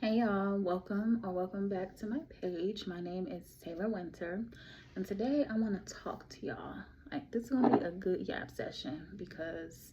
Hey y'all, welcome back to my page. My name is Taylor Winter, and today I want to talk to y'all. Like, this is gonna be a good yap session because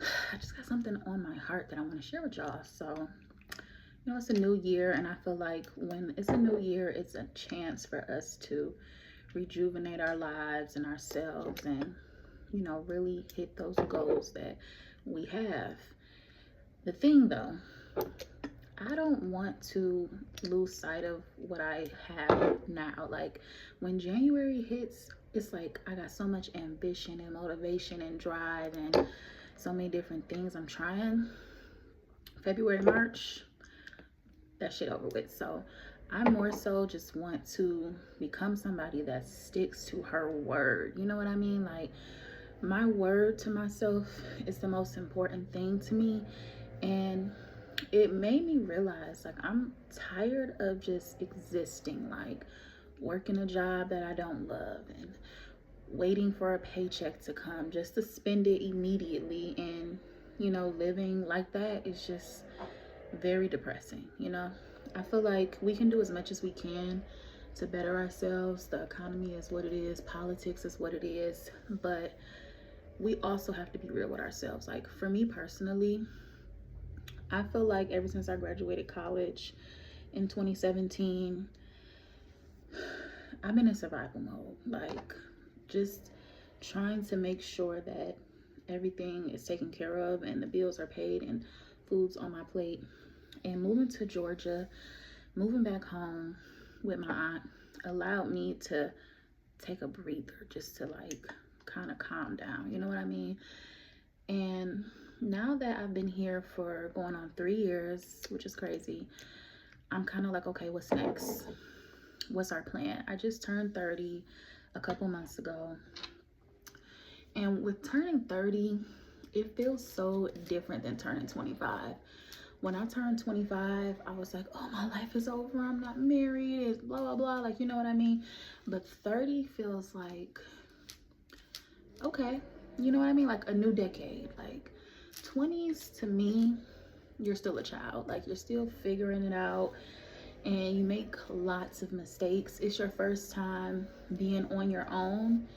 I just got something on my heart that I want to share with y'all. So, it's a new year, and I feel like when it's a new year, it's a chance for us to rejuvenate our lives and ourselves and, really hit those goals that we have. The thing though, I don't want to lose sight of what I have now. Like, when January hits, it's like I got so much ambition and motivation and drive and so many different things I'm trying. February, March, that shit over with. So I more so just want to become somebody that sticks to her word. You know what I mean? Like, my word to myself is the most important thing to me. And it made me realize, like, I'm tired of just existing, like working a job that I don't love and waiting for a paycheck to come just to spend it immediately. And living like that is just very depressing. I feel like we can do as much as we can to better ourselves. The economy is what it is, politics is what it is, but we also have to be real with ourselves. Like, for me personally, I feel like ever since I graduated college in 2017, I've been in survival mode. Like, just trying to make sure that everything is taken care of and the bills are paid and food's on my plate. And moving to Georgia, moving back home with my aunt allowed me to take a breather, just to like kind of calm down. You know what I mean? And now that I've been here for going on 3 years, which is crazy, I'm kind of like, okay, what's next? What's our plan? I just turned 30 a couple months ago. And with turning 30, it feels so different than turning 25. When I turned 25, I was like, oh, my life is over. I'm not married. It's blah, blah, blah. Like, you know what I mean? But 30 feels like, okay, you know what I mean? Like a new decade. Like, 20s to me, you're still a child. Like, you're still figuring it out and you make lots of mistakes. It's your first time being on your own.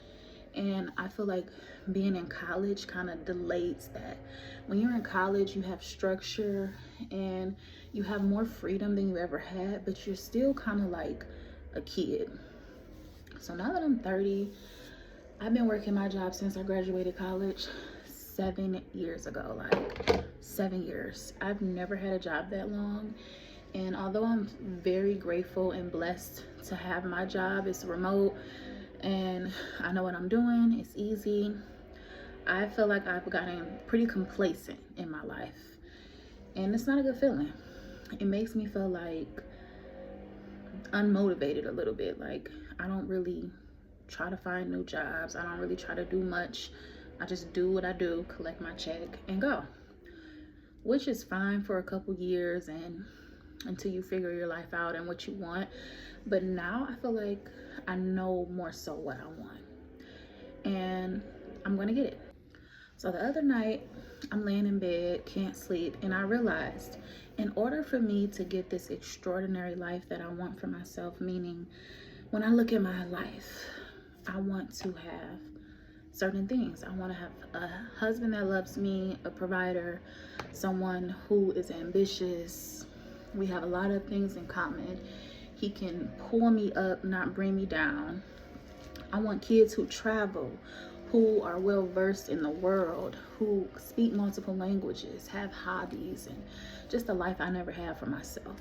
And I feel like being in college kind of delays that. When you're in college, you have structure and you have more freedom than you ever had, but you're still kind of like a kid. So now that I'm 30, I've been working my job since I graduated college 7 years ago. Like, 7 years. I've never had a job that long. And although I'm very grateful and blessed to have my job, it's remote and I know what I'm doing, it's easy, I feel like I've gotten pretty complacent in my life. And it's not a good feeling. It makes me feel like unmotivated a little bit. Like, I don't really try to find new jobs. I don't really try to do much. I just do what I do, collect my check, and go. Which is fine for a couple years and until you figure your life out and what you want. But now I feel like I know more so what I want. And I'm gonna get it. So the other night, I'm laying in bed, can't sleep, and I realized in order for me to get this extraordinary life that I want for myself, meaning when I look at my life, I want to have certain things. I want to have a husband that loves me, a provider, someone who is ambitious. We have a lot of things in common. He can pull me up, not bring me down. I want kids who travel, who are well versed in the world, who speak multiple languages, have hobbies, and just a life I never had for myself.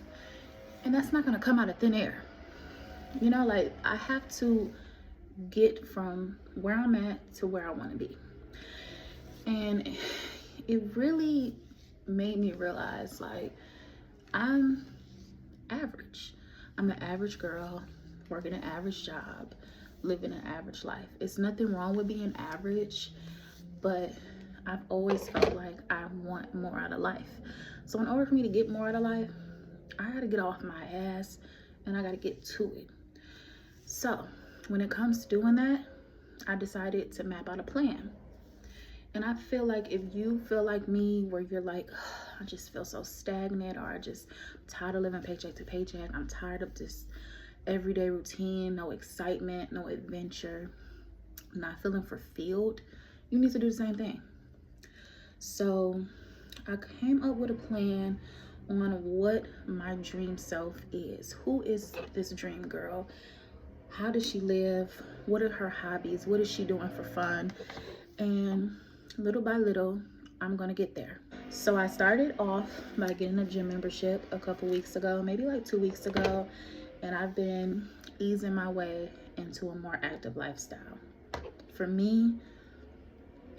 And that's not going to come out of thin air. Like, I have to get from where I'm at to where I want to be. And it really made me realize, like, I'm average. I'm an average girl working an average job, living an average life. It's nothing wrong with being average, but I've always felt like I want more out of life. So in order for me to get more out of life, I gotta get off my ass and I gotta get to it. So when it comes to doing that, I decided to map out a plan. And I feel like if you feel like me, where you're like, I just feel so stagnant, or I'm tired of living paycheck to paycheck. I'm tired of this everyday routine, no excitement, no adventure, not feeling fulfilled. You need to do the same thing. So I came up with a plan on what my dream self is. Who is this dream girl? How does she live? What are her hobbies? What is she doing for fun? And little by little, I'm gonna get there. So I started off by getting a gym membership a couple weeks ago, maybe like 2 weeks ago, and I've been easing my way into a more active lifestyle. For me,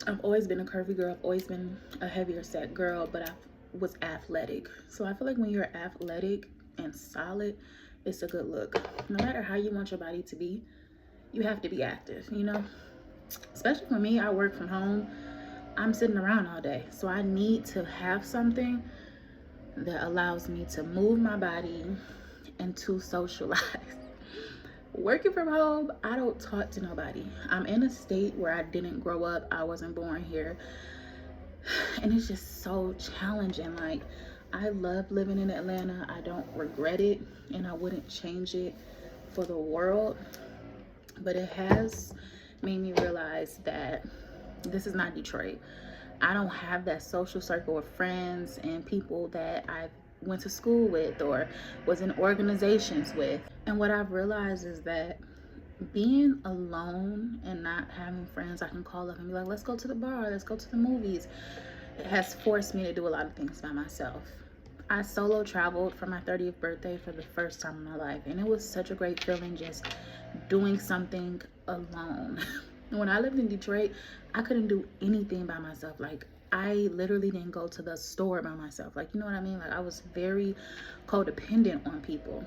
I've always been a curvy girl. I've always been a heavier set girl, but I was athletic. So I feel like when you're athletic and solid, it's a good look. No matter how you want your body to be, you have to be active, you know? Especially for me, I work from home. I'm sitting around all day. So I need to have something that allows me to move my body and to socialize. Working from home, I don't talk to nobody. I'm in a state where I didn't grow up. I wasn't born here. And it's just so challenging. Like, I love living in Atlanta. I don't regret it, and I wouldn't change it for the world. But it has made me realize that this is not Detroit. I don't have that social circle of friends and people that I went to school with or was in organizations with. And what I've realized is that being alone and not having friends I can call up and be like, let's go to the bar, let's go to the movies, it has forced me to do a lot of things by myself. I solo traveled for my 30th birthday for the first time in my life, and it was such a great feeling just doing something alone. When I lived in Detroit, I couldn't do anything by myself. Like, I literally didn't go to the store by myself. Like, you know what I mean? Like, I was very codependent on people.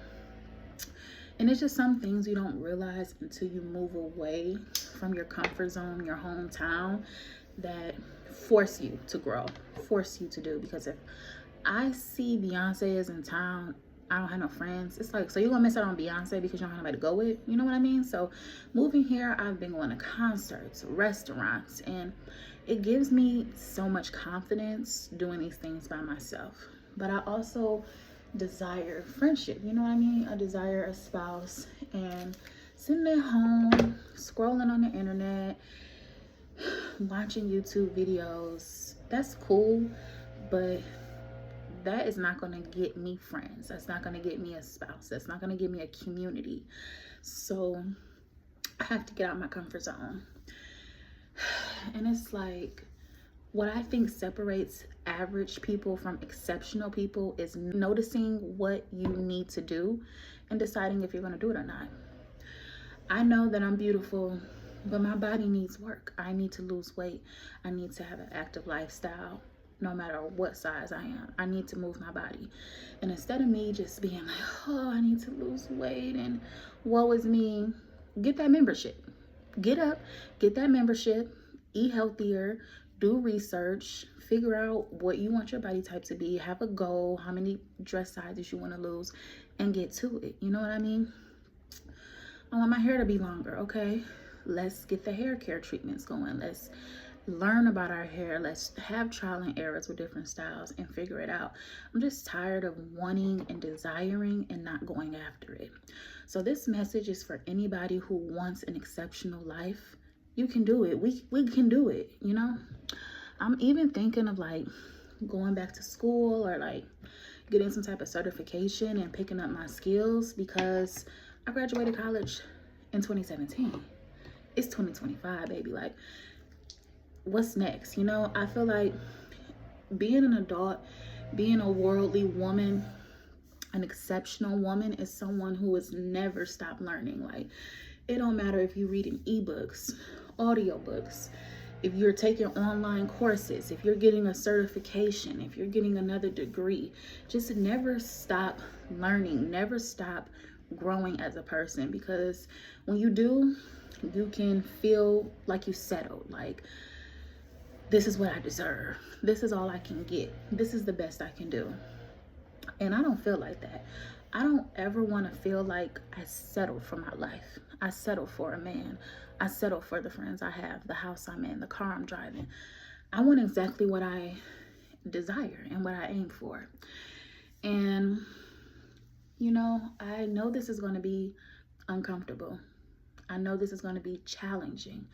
And it's just some things you don't realize until you move away from your comfort zone, your hometown, that force you to grow, force you to do. Because if I see Beyonce is in town, I don't have no friends. It's like, so you're gonna miss out on Beyonce because you don't have nobody to go with? You know what I mean? So moving here, I've been going to concerts, restaurants, and it gives me so much confidence doing these things by myself. But I also desire friendship, you know what I mean? I desire a spouse, and sitting at home, scrolling on the internet, watching YouTube videos, that's cool, but that is not going to get me friends. That's not going to get me a spouse. That's not going to get me a community. So I have to get out of my comfort zone. And it's like, what I think separates average people from exceptional people is noticing what you need to do and deciding if you're going to do it or not. I know that I'm beautiful, but my body needs work. I need to lose weight. I need to have an active lifestyle. No matter what size I am, I need to move my body. And instead of me just being like, oh, I need to lose weight and woe is me, get that membership. Get up, get that membership, eat healthier, do research, figure out what you want your body type to be, have a goal, how many dress sizes you want to lose, and get to it. You know what I mean? I want my hair to be longer, okay? Let's get the hair care treatments going. Let's learn about our hair. Let's have trial and errors with different styles and figure it out. I'm just tired of wanting and desiring and not going after it. So this message is for anybody who wants an exceptional life. You can do it. We can do it, you know? I'm even thinking of like going back to school or like getting some type of certification and picking up my skills, because I graduated college in 2017. It's 2025, baby. Like, what's next? You know, I feel like being an adult, being a worldly woman, an exceptional woman, is someone who has never stopped learning. Like, it don't matter if you're reading ebooks, audiobooks, if you're taking online courses, if you're getting a certification, if you're getting another degree, just never stop learning, never stop growing as a person. Because when you do, you can feel like you settled, like, this is what I deserve. This is all I can get. This is the best I can do. And I don't feel like that. I don't ever want to feel like I settled for my life. I settled for a man. I settled for the friends I have, the house I'm in, the car I'm driving. I want exactly what I desire and what I aim for. And, you know, I know this is going to be uncomfortable. I know this is going to be challenging,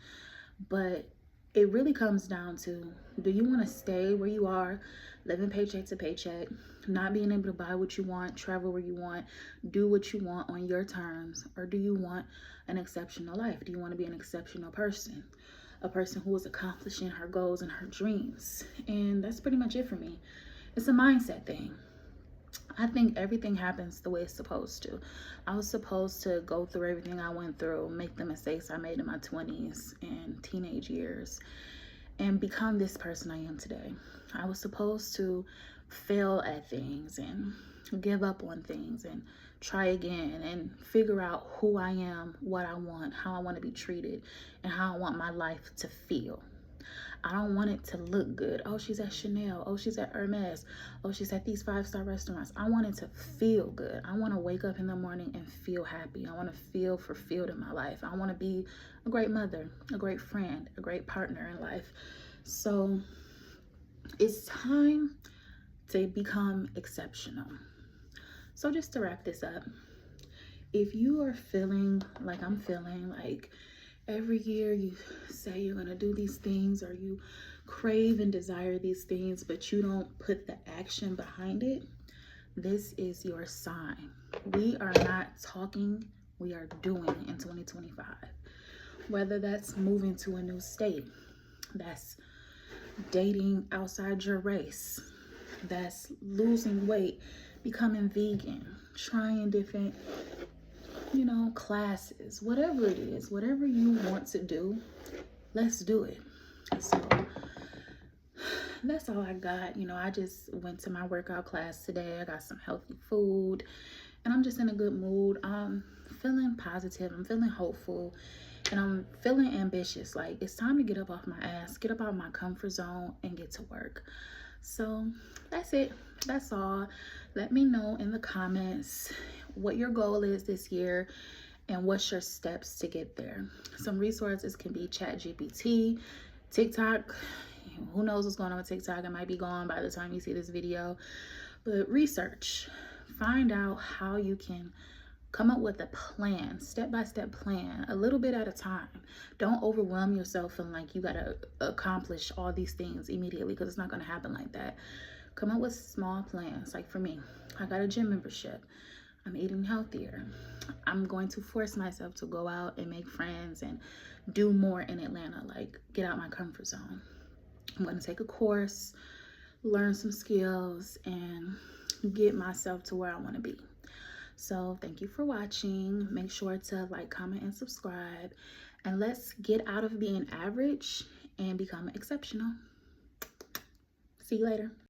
but it really comes down to, do you want to stay where you are, living paycheck to paycheck, not being able to buy what you want, travel where you want, do what you want on your terms? Or do you want an exceptional life? Do you want to be an exceptional person? A person who is accomplishing her goals and her dreams? And that's pretty much it for me. It's a mindset thing. I think everything happens the way it's supposed to. I was supposed to go through everything I went through, make the mistakes I made in my 20s and teenage years, and become this person I am today. I was supposed to fail at things and give up on things and try again and figure out who I am, what I want, how I want to be treated, and how I want my life to feel. I don't want it to look good. Oh, she's at Chanel. Oh, she's at Hermes. Oh, she's at these 5-star restaurants. I want it to feel good. I want to wake up in the morning and feel happy. I want to feel fulfilled in my life. I want to be a great mother, a great friend, a great partner in life. So it's time to become exceptional. So just to wrap this up, if you are feeling like I'm feeling, like every year you say you're going to do these things, or you crave and desire these things, but you don't put the action behind it, this is your sign. We are not talking, we are doing in 2025. Whether that's moving to a new state, that's dating outside your race, that's losing weight, becoming vegan, trying different classes, whatever it is, whatever you want to do, let's do it. So that's all I got. I just went to my workout class today. I got some healthy food and I'm just in a good mood. I'm feeling positive. I'm feeling hopeful and I'm feeling ambitious. Like, it's time to get up off my ass, get up out of my comfort zone and get to work. So that's it. That's all. Let me know in the comments what your goal is this year and what's your steps to get there. Some resources can be ChatGPT, TikTok. Who knows what's going on with TikTok? It might be gone by the time you see this video. But research. Find out how you can come up with a plan, step-by-step plan, a little bit at a time. Don't overwhelm yourself feeling like you got to accomplish all these things immediately, because it's not going to happen like that. Come up with small plans. Like for me, I got a gym membership. I'm eating healthier. I'm going to force myself to go out and make friends and do more in Atlanta, like get out my comfort zone. I'm going to take a course, learn some skills, and get myself to where I want to be. So thank you for watching. Make sure to like, comment, and subscribe. And let's get out of being average and become exceptional. See you later.